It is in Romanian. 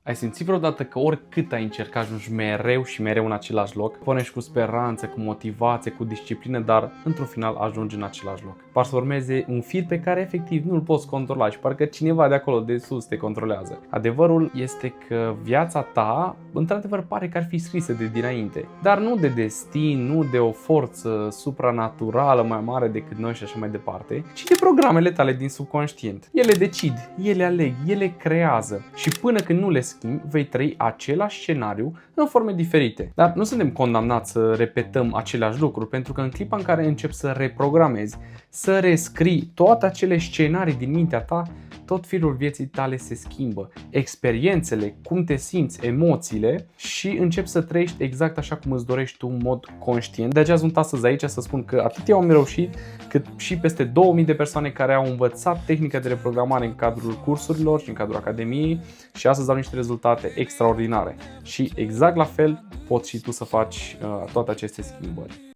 Ai simțit vreodată că oricât ai încercat ajungi mereu și mereu în același loc? Pornești cu speranță, cu motivație, cu disciplină, dar într-un final ajungi în același loc. Par să urmeze un fir pe care efectiv nu-l poți controla și parcă cineva de acolo de sus te controlează. Adevărul este că viața ta într-adevăr pare că ar fi scrisă de dinainte, dar nu de destin, nu de o forță supranaturală mai mare decât noi și așa mai departe, ci de programele tale din subconștient. Ele decid, ele aleg, ele creează și până când nu le schimbi, vei trăi același scenariu în forme diferite. Dar nu suntem condamnați să repetăm aceleași lucruri, pentru că în clipa în care începi să reprogramezi, să rescrii toate acele scenarii din mintea ta, tot firul vieții tale se schimbă. Experiențele, cum te simți, emoțiile și începi să trăiești exact așa cum îți dorești tu în mod conștient. De aceea sunt astăzi aici să spun că atât eu am reușit, cât și peste 2000 de persoane care au învățat tehnica de reprogramare în cadrul cursurilor și în cadrul academiei și astăzi au niște rezultate extraordinare. Și exact la fel poți și tu să faci toate aceste schimbări.